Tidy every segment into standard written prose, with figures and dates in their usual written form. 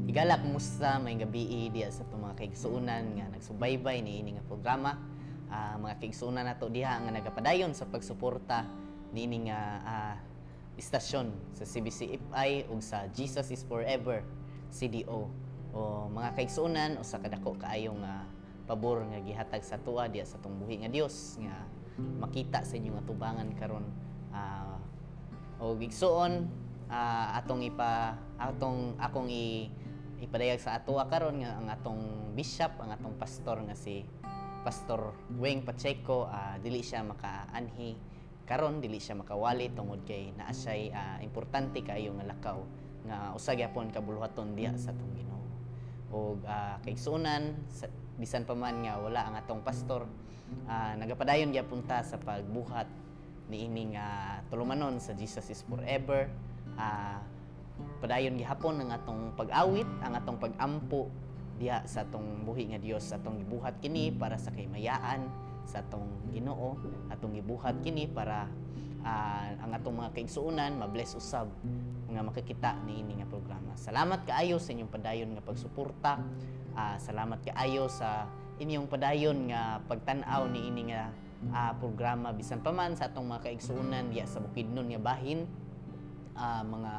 Higala kumusta may gabi diya sa itong mga kaigsuunan nga nagsubaybay niini nga programa. Mga kaigsuunan nato diha nga nagapadayon sa pagsuporta niini nga istasyon sa CBC-FI ug sa Jesus is Forever CDO. O mga kaigsuunan usa kadako kaayong pabor nga gihatag sa tuwa diya sa tong buhi nga Dios nga makita sa inyo nga tubangan karon o igsuon akong ipadayag sa atoa karon nga ang atong bishop, ang atong pastor nga si Pastor Weng Pacheco, dili siya makaanhi karon, dili siya makawali tungod kay naa siya'y importante kayo nga lakaw nga usa gyapon kabuluhaton diha sa atong Ginoo. Og kaigsuonan bisan pa man nga wala ang atong pastor, nagapadayon gyapon ta sa pagbuhat niini nga tulumanon sa Jesus is Forever. Padayon gihapon ang atong pag-awit, ang atong pag-ampo diha sa atong buhi nga Dios, atong gibuhat kini para sa kaymayaan sa atong Ginoo, atong gibuhat kini para ang atong mga kaigsuonan mabless usab nga makakita niini nga programa. Salamat kaayo sa inyong padayon nga pagsuporta. Salamat kaayo sa inyong padayon nga pagtan-aw niini nga programa bisan pa man sa atong mga kaigsuonan diha sa Bukidnon nga bahin. Mga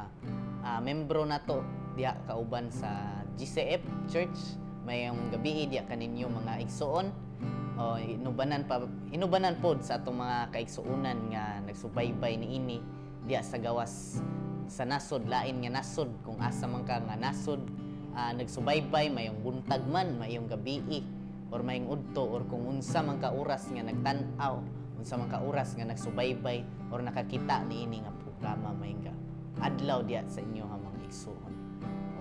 membro nato diha kauban sa GCF Church mayong gabi diha kaninyo mga igsuon o inubanan pod sa atong mga kaigsuonan nga nagsubaybay niini diha sa gawas sa nasod, lain nga nasod kung asa man ka nga nasod nagsubaybay mayong buntag man, mayong gabi or mayong udto or kung unsa man ka oras nga nagtan-aw, unsa man ka oras nga nagsubaybay or nakakita niini nga programa mayong adlaw diya sa inyo nga mga igsuon.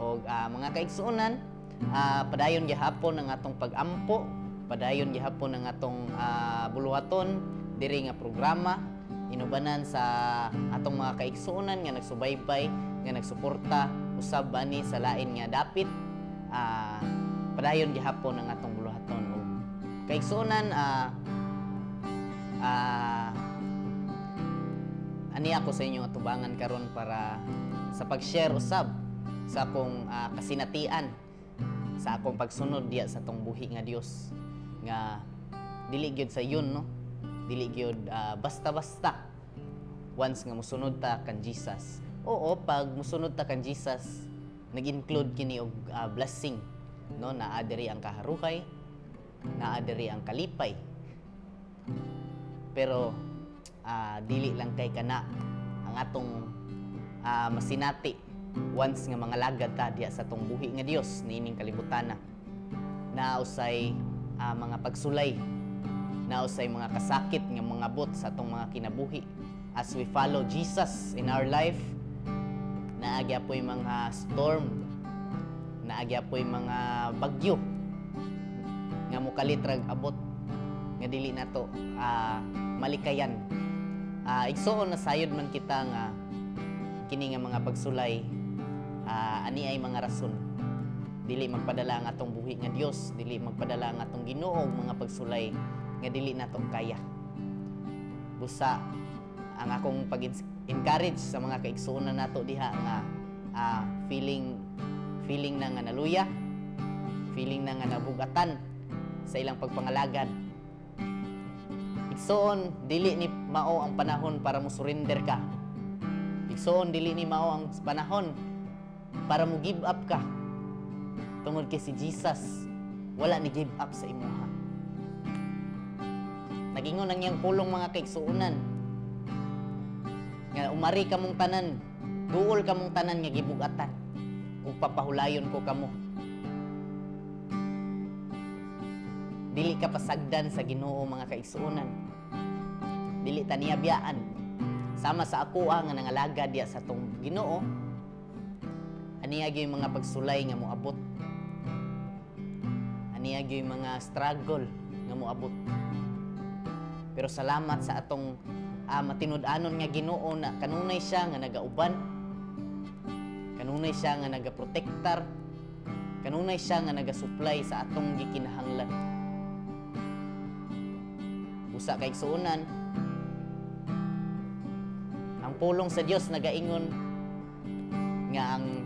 O mga kaigsuonan, padayon gihapon ang atong pag-ampo, padayon gihapon ang atong buluhaton diri nga programa, inubanan sa atong mga kaigsuonan nga nagsubaybay, nga nagsuporta usab ani sa lain nga dapit. Padayon gihapon ang atong buluhaton. O kaigsuonan, ani ako sa inyo nga tubangan karon para sa pag-share usab sa akong kasinatian sa akong pagsunod diya sa tong buhi nga Dios nga dili gyud sa yun, no, dili gyud basta-basta once nga mosunod ta kan Jesus. Oo, pag mosunod ta kan Jesus nag-include kini og blessing, no, naa diri ang kaharuhay, naa diri ang kalipay, pero dili lang kay kana ang atong masinati once nga mga lagad ta diya sa tong buhi nga Dios niining kalibutan na usay mga pagsulay, na usay mga kasakit nga mga bot sa atong mga kinabuhi as we follow Jesus in our life. Naagya po'y mga storm, naagya po'y mga bagyo nga mukalitrag abot nga dili nato malikayan. Igsuon na sayod man kita nga kini nga mga pagsulay, ani ay mga rason. Dili magpadala ang atong buhi nga Dios, dili magpadala ang atong Ginoo mga pagsulay nga dili nato kaya. Busa ang akong pag-encourage sa mga kaigsuonan nato diha nga feeling na nga naluya, feeling na nga nabugatan sa ilang pagpangalagad. Igsoon, dili ni mao ang panahon para mo surrender ka. Igsoon, dili ni mao ang panahon para mo give up ka. Tungod kay si Jesus, wala ni give up sa imuha. Nagingon ang iyang pulong mga kaigsuonan. Nga umari ka mong tanan, duol ka mong tanan nga gibugatan. Kung papahulayon ko kamo. Dili ka pasagdan sa Ginoo mga kaigsuonan. Dili ta niya biyaan. Sama sa ako nga nangalagad diya sa tong Ginoo. Aniya gyud mga pagsulay nga moabot. Aniya gyud mga struggle nga moabot. Pero salamat sa atong matinud-anon nga Ginoo na kanunay siya nga nagauban. Kanunay siya nga nagaprotektar. Kanunay siya nga nagasupply sa atong gikinahanglan. Usa kay igsuonan, ang pulong sa Dios nagaingon nga ang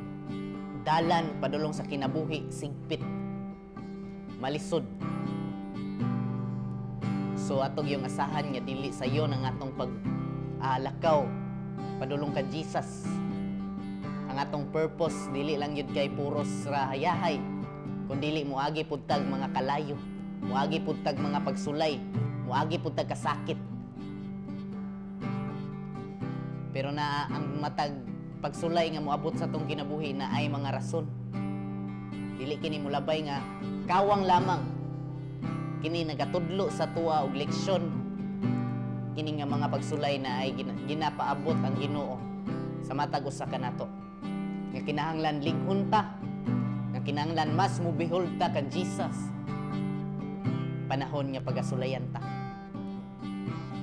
dalan padulong sa kinabuhi sigpit, malisod. So atog yung asahan nga dili sayo ng atong lakaw padulong ka Jesus. Ang atong purpose dili lang yun kay puros ra hayahay, kundi muagi pud tag mga kalayo, muagi pud tag mga pagsulay, muagi pud tag kasakit. Pero na ang matag pagsulay nga moabot sa tong kinabuhi na ay mga rason. Dili kini mulabay nga kawang lamang. Kini nagatudlo sa tuwa og leksyon. Kini nga mga pagsulay na ay ginapaabot ang Ginoo sa matag usa kanato. Nga kinahanglan lighon ta, nga kinahanglan mas mubihol ta kan Jesus. Panahon nga pagasulayan ta.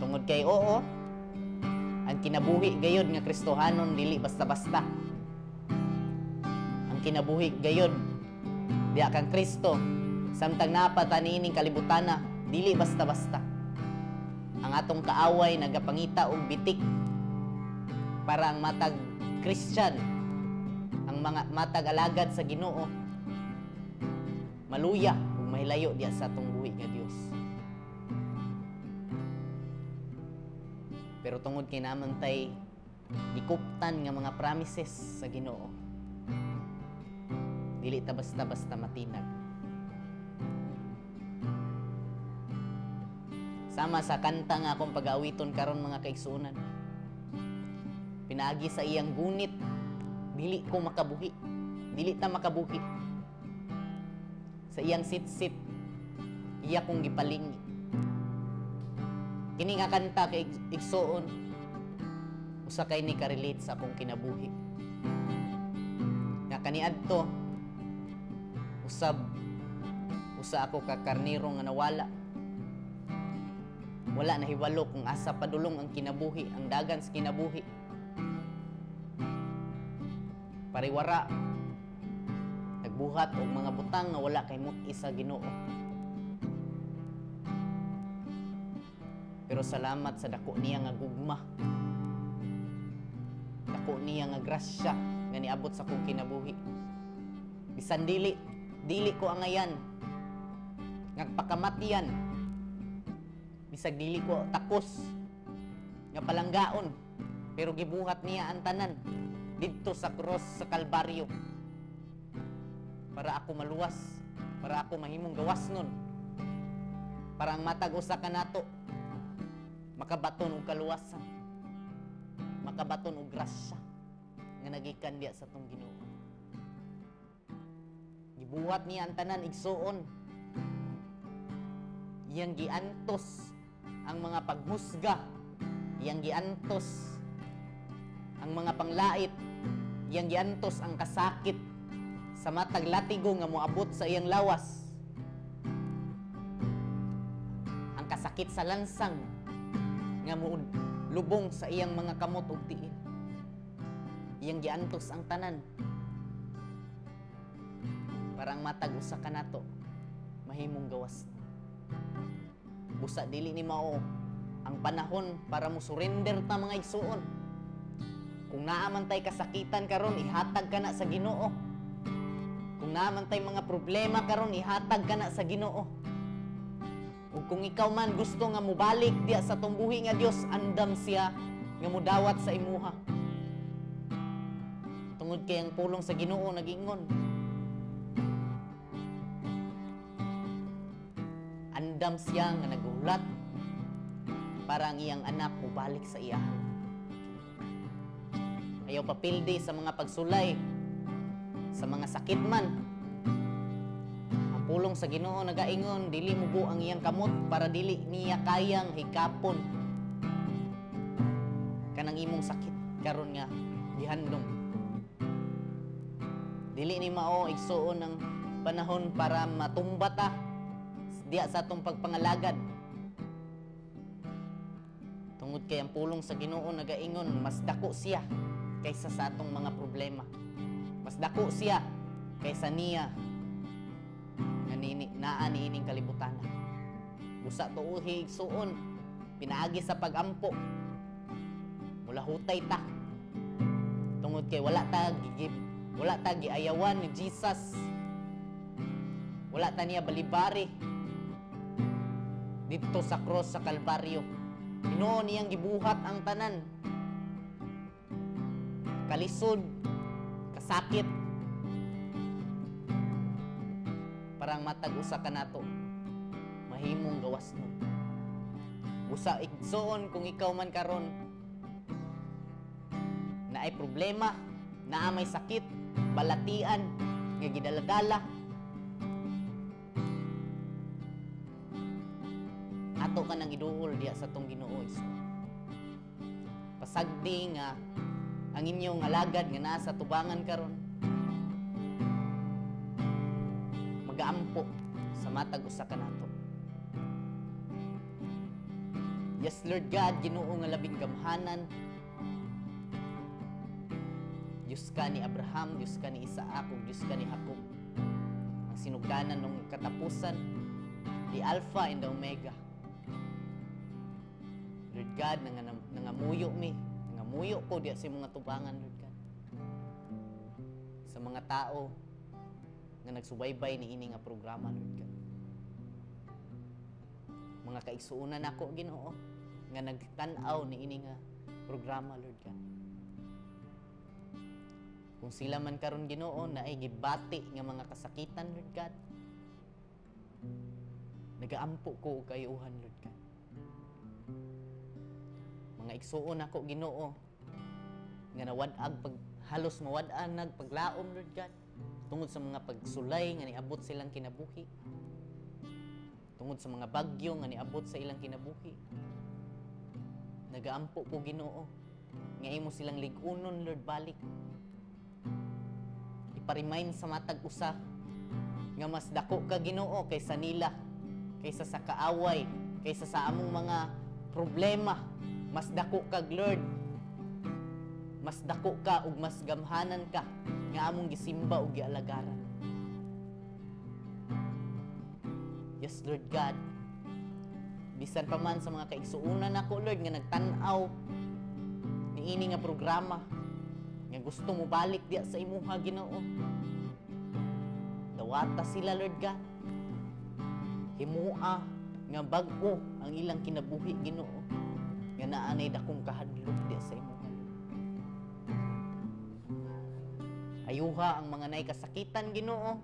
Tungod kay oo, ang kinabuhi gayod nga Kristohanon dili basta-basta. Ang kinabuhi gayod diya kang Kristo samtang napata niining kalibutana dili basta-basta. Ang atong kaaway nagapangita og bitik para ang matag Christian, ang mga matag alagad sa Ginoo maluya ug mahilayo diya sa atong buhi nga Dios. Pero tungod kay naman tay dikuptan nga mga promises sa Ginoo, dili ta basta-basta matinag. Sama sa kanta nga akong pag-aawiton karon mga kaigsuonan. Pinaagi sa iyang gunit, dili ko makabuhi. Dili ta makabuhi. Sa iyang sit-sit, iya kong gipalingi. Kini nga kanta kay igsuon, usa kay ni ka-relate sa akong kinabuhi. Nga kaniadto, usa ako ka karnero nga nawala. Wala na hiwalo kung asa padulong ang kinabuhi, ang dagan sa kinabuhi. Pariwara, nagbuhat og mga butang nga wala kay mut isa Ginoo. Pero salamat sa dako niya nga gugma, dako niya nga grasya nga niabot sa kong kinabuhi. Bisan dili ko angayan ngagpakamatian, bisag dili ko takos nga palanggaon, pero gibuhat niya ang tanan didto sa cross sa Kalbaryo para ako maluwas, para ako mahimong gawas nun, para ang matag usa kanato makabaton og kaluwasan, makabaton og grasya nga nagikan diya sa tong Ginoo. Gibuhat niya ang tanan igsuon, iyang giantos ang mga paghusga, iyang giantos ang mga panglait, iyang giantos ang kasakit sa matag latigo nga moabot sa iyang lawas, ang kasakit sa lansang nga lubong sa iyang mga kamot ug tiil. Iyang giantos ang tanan para ang matag usa kanato mahimong gawas. Busa dili ni mao ang panahon para mo surrender ta mga igsuon. Kung naaman tay kasakitan karon, ihatag ka na sa Ginoo. Kung naaman tay mga problema karon, ihatag ka na sa Ginoo. Ug kung ikaw man gusto nga mubalik diya sa tong buhi nga Dios, andam siya nga mudawat sa imuha. Tungod kay ang pulong sa Ginoo nagingon, andam siya nga nagulat para ang iyang anak mubalik sa iyahan. Ayaw papildi sa mga pagsulay, sa mga sakit man. Ang pulong sa Ginoo nagaingon, dili mubo ang iyang kamot para dili niya kayang hikapon kanang imong sakit karon nga gihandom. Dili ni mao igsuon ang panahon para matumba ta diya sa atong pagpangalagad. Tungod kay ang pulong sa Ginoo nagaingon, mas dako siya kaysa sa atong mga problema. Mas dako siya kaysa niya nga naa niining kalibutan. Busa tuuhi igsuon, pinaagi sa pagampo. Mula hutay ta. Tungod kay wala ta Wala ta giayawan ni Jesus. Wala ta niya balibari dito sa cross sa Kalbaryo. Ginoo niyang gibuhat ang tanan. Kalisod, kasakit, parang matag usa ka nato mahimong gawas mo. Usa igsoon kung ikaw man karon na ay problema, na may sakit, balatian, nga gidaladala, ato ka nang iduol diya sa tong Ginoo. Pasagdi nga ang inyong alagad nga nasa tubangan karon magaampo sa matag usa ka nato. Yes, Lord God, Ginoo nga labing gamhanan. Diyos ka ni Abraham, Diyos ka ni Isaac, ug Diyos ka ni Jacob. Ang sinugdanan ng katapusan, the Alpha and the Omega. Lord God, nangamuyo mi, nangamuyo ko diya sa mga tubangan, Lord God. Sa mga tao nga nagsubaybay ni ini nga programa, Lord God. Mga kaigsuunan ako, Ginoo, nga nagtan-aw ni ini nga programa, Lord God. Kung sila man karon, Ginoo, na ay gibati nga mga kasakitan, Lord God, nagaampo ko og kayuhan, Lord God. Mga igsuon ako, Ginoo, nga nawad-ag halos mawad-an nagpaglaom, Lord God, tungod sa mga pagsulay nga niabot silang kinabuhi, tungod sa mga bagyo nga niabot sa ilang kinabuhi. Nagaampo ko, Ginoo, nga imo silang lig-unon, Lord, balik. Iparimain sa matag usa nga mas dako ka, Ginoo, kaysa nila, kaysa sa kaaway, kaysa sa among mga problema. Mas dako ka, Lord. Mas dako ka ug mas gamhanan ka nga among gisimba ug gialagaran. Yes, Lord God. Bisan pa man sa mga kaigsuunan ako, Lord, nga nagtan-aw ni ini nga programa, nga gusto mo balik diya sa imuha, Ginoo. Dawata sila, Lord God. Himua nga bag-o ang ilang kinabuhi, Ginoo, nga naanay dakong kahadlok diya sa imuha. Ayuha ang mga nay kasakitan, Ginoo.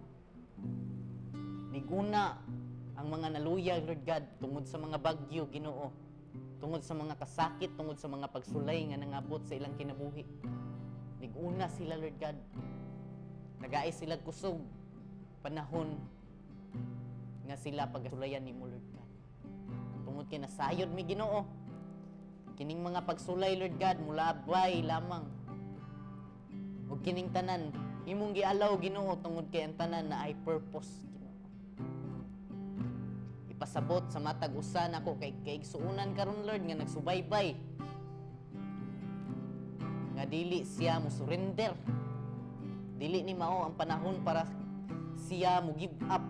Niguna ang mga naluya, Lord God, tungod sa mga bagyo, Ginoo, tungod sa mga kasakit, tungod sa mga pagsulay nga nangabot sa ilang kinabuhi. Niguna sila, Lord God. Nagaay sila kusog panahon nga sila pagsulayan nimo, Lord God. Tungod kay nasayod mi, Ginoo, kining mga pagsulay, Lord God, mula bay lamang. Ug kining tanan imong gialaw, Ginoo, tungod kay ang tanan na ay purpose, Ginoo. Ipasabot sa matag usa nako kay kaigsuunan karon, Lord, nga nagsubaybay, nga dili siya mo surrender, dili ni mao ang panahon para siya mo give up,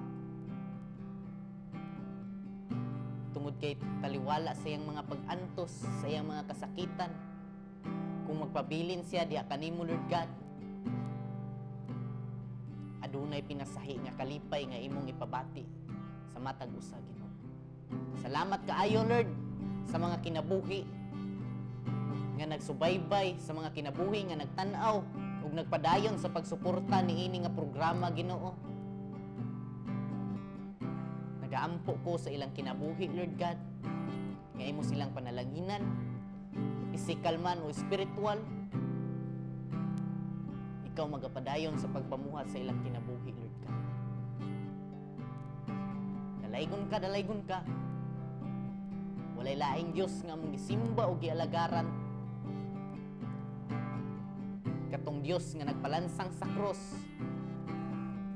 tungod kay taliwala sa iyang mga pag-antos, sa iyang mga kasakitan. Kung magpabilin siya diya kanimo, Lord God, adunay pinasahi nga kalipay nga imong ipabati sa matag usa, Ginoo. Salamat kaayo, Lord, sa mga kinabuhi nga nagsubaybay, sa mga kinabuhi nga nagtan-aw ug nagpadayon sa pagsuporta ni ini nga programa, Ginoo. Nagaampo ko sa ilang kinabuhi, Lord God, nga imo silang panalanginan, physical man o spiritual. Ikaw magapadayon sa pagpamuhat sa ilang kinabuhi, Lord God. Dalaygon ka. Walay laing Diyos nga mong gisimba o gialagaran. Katong Diyos nga nagpalansang sa cross,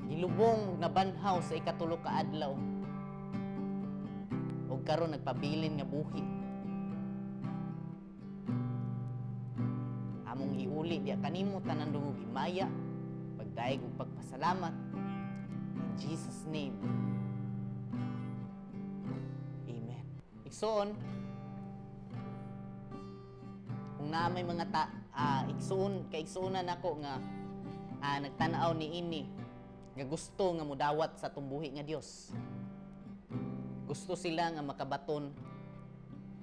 gilubong na banhaw sa ikatulo ka adlaw, o karon nagpabilin nga buhi. Among iuli diya kanimo tanan dungog himaya, pagdaig ug pagpasalamat. In Jesus' name. Igsoon, kung na may mga igsuunan ako nga nagtanaw ni ini nga gusto nga mudawat sa tumbuhi nga Dios. Gusto sila nga makabaton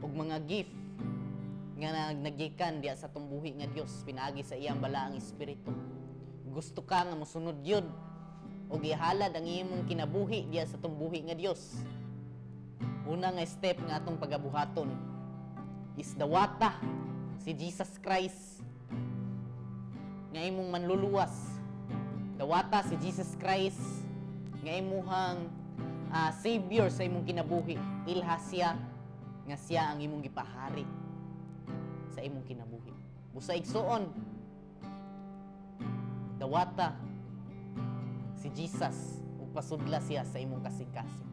og mga gift nga nagikan diya sa tumbuhi nga Dios pinaagi sa iyang balaang espiritu. Gusto ka nga mosunod yun og ihalad ang imong kinabuhi diya sa tumbuhi nga Dios. Una nga step nga atong pagabuhaton is dawata si Jesus Christ nga imong manluluwas. Dawata si Jesus Christ nga imuhang Savior sa imong kinabuhi. Ilha siya nga siya ang imong gipahari sa imong kinabuhi. Busa igsuon, dawata si Jesus ug pasudla siya sa imong kasing-kasing.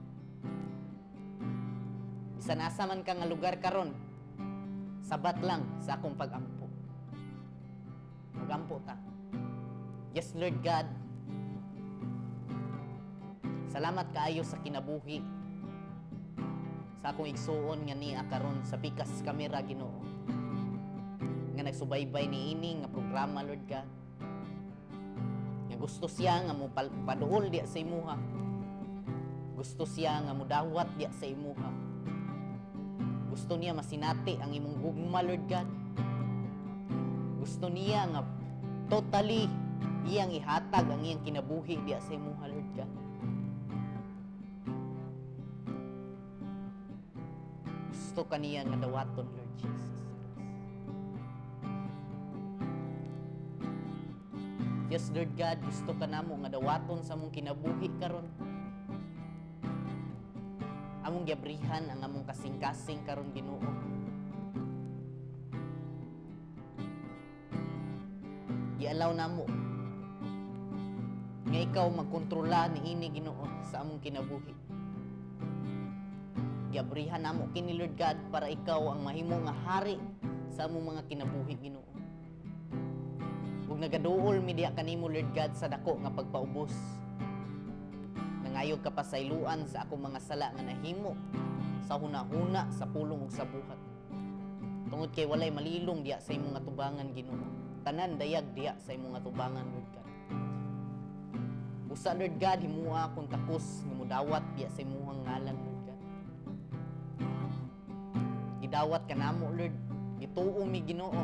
Bisan asa man ka nga lugar karon, sabat lang sa akong pag-ampo. Mag-ampo ta. Yes, Lord God, salamat kaayo sa kinabuhi sa akong igsuon nga niya karon sa pikas kamera, Ginoo, nga nagsubaybay ni ini nga programa, Lord God, nga gusto siya nga mo paduol diya sa imuha, gusto siya nga mudawat diya sa imuha, gusto niya masinati ang imong gugma, Lord God, gusto niya nga totally iyang ihatag ang iyang kinabuhi diya sa imuha, Lord God. Gusto kaniya nga dawaton, Lord Jesus. Yes, Lord God, gusto ka namo nga dawaton sa among kinabuhi karon. Among giabrihan ang among kasing-kasing karon, Ginoo. Gialaw namo nga ikaw magkontrola ni ini, Ginoo, sa among kinabuhi. Giabrihan namo kini, Lord God, para ikaw ang mahimo nga hari sa among mga kinabuhi, Ginoo. Ug nagaduol mi diha kanimo, Lord God, sa dako nga pagpaubos. Nangayog ka pasayloan sa akong mga sala nga nahimo sa hunahuna, sa pulong ug sa buhat. Tungod kay walay malilong diha sa imong atubangan, Ginoo. Tanan dayag diha sa imong atubangan, Lord God. Usa, Lord God, himuha akong takos nga mudawat diha sa imong ngalan, Lord God. Gidawat ka namo, Lord. Gituo mi, Ginoo,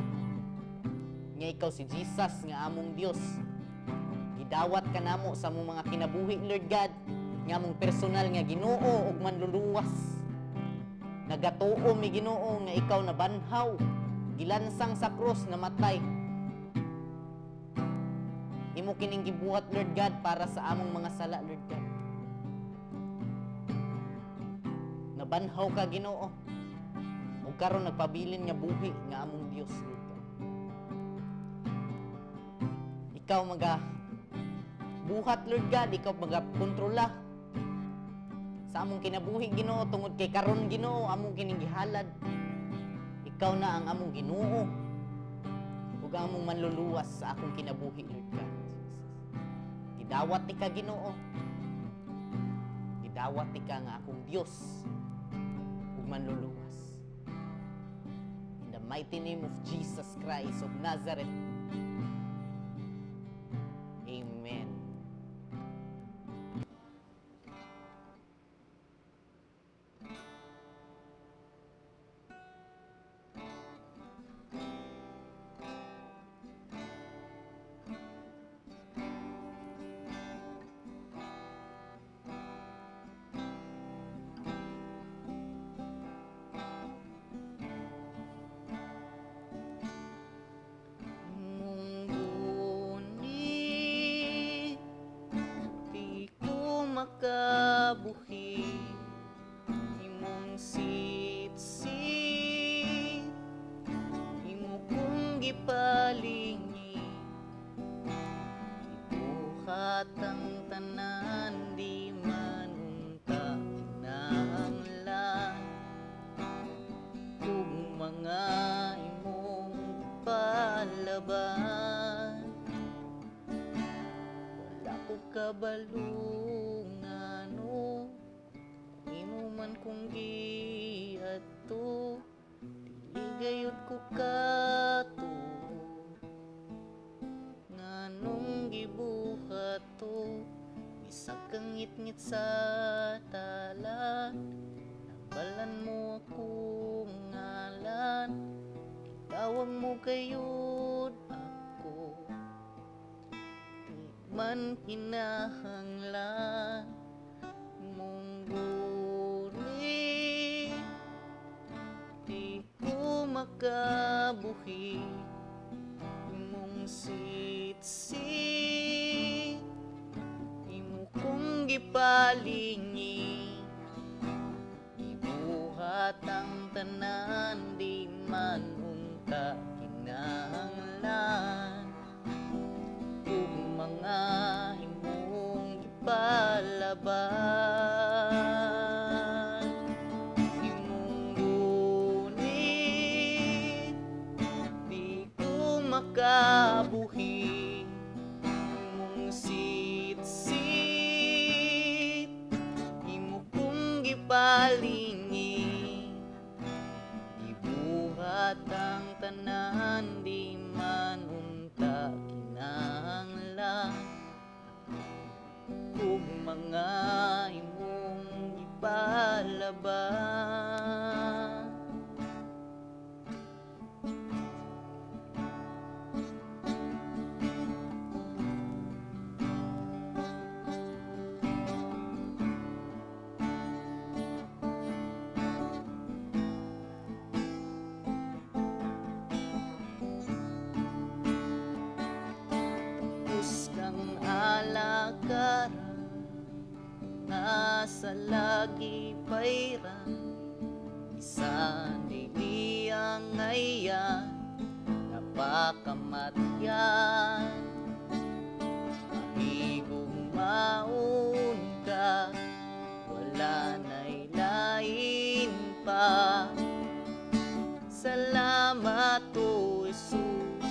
nga ikaw si Jesus nga among Dios. Gidawat ka namo sa among mga kinabuhi, Lord God, nga among personal nga Ginoo ug manluluwas. Nagatuo mi, Ginoo, nga ikaw nabanhaw, gilansang sa krus, namatay. Imo kining gibuhat, Lord God, para sa among mga sala, Lord God. Nabanhaw ka, Ginoo, ug karon nagpabilin nga buhi nga among Dios, Lord God. Ikaw buhat, Lord God, ikaw kontrola sa among kinabuhi, Ginoo, tungod kay karon, Ginoo, among kining gihalad. Ikaw na ang among Ginoo ug among manluluwas sa akong kinabuhi, Lord God. Gidawat ka, Ginoo. Gidawat ka nga akong Dios ug manluluwas. In the mighty name of Jesus Christ of Nazareth. Amen. Makabuhi imong sitsi, imo kong gipalingi, ibuhat ang tanan, di manunta kinahanglan ug mga imong palaban. Wala ko kabalo man kung giadto, dili gayud ko kato, nganong ato, bisag kang ngit-ngit sa tala, nabalan mo akong ngalan, tawag mo gayud ako, di man kinahanglan mong guri, di ko makabuhi imong sitsi, imo kong gipalingi, ibuhat ang tanan, di man unta kinahanglan ug mga imong ipalaban, imong gunit, di ko makabuhi imong sitsit, imo kong gipalingi, ibuhat ang tanan, di man unta kinahanglan ug mga imong ipalaban. Kang alagaran nga sa lagi payran, bisan di ang ayan napakamatyan, mahigong maun ka, wala na'y lain pa. Salamat o Jesus,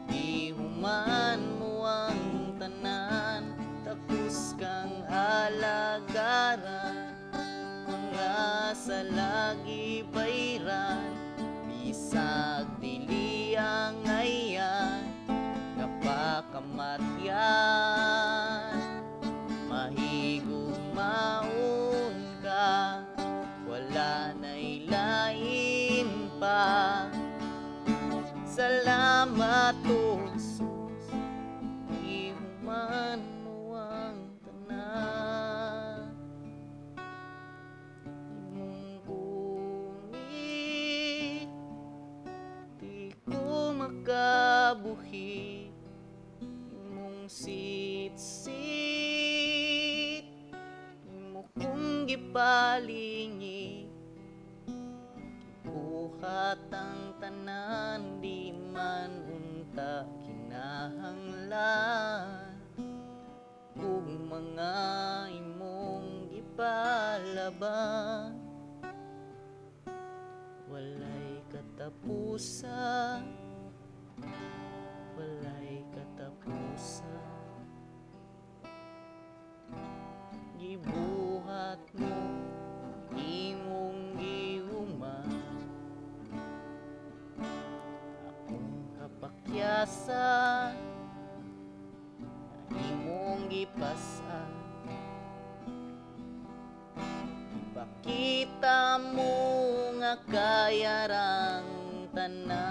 di human mo ang tanan, tapos kang alagaran mga sa lagi bayran, bisag dili ang ayan napakamatyan, mahigong maun ka, wala na'y lain pa. Salamat o Jesus, di human mo ang tanan, imong gunit, di ko makabuhi imong sitsit, imo kong gipalingi, buhat ang tanan, di man unta kinahanglan ug mga imong ipalaban, walay katapusan, walay katapusan, gibuhat mo imong gihuman, akong kapakyasan na imong gipasan, ipakita mo nga kaya rang tanan.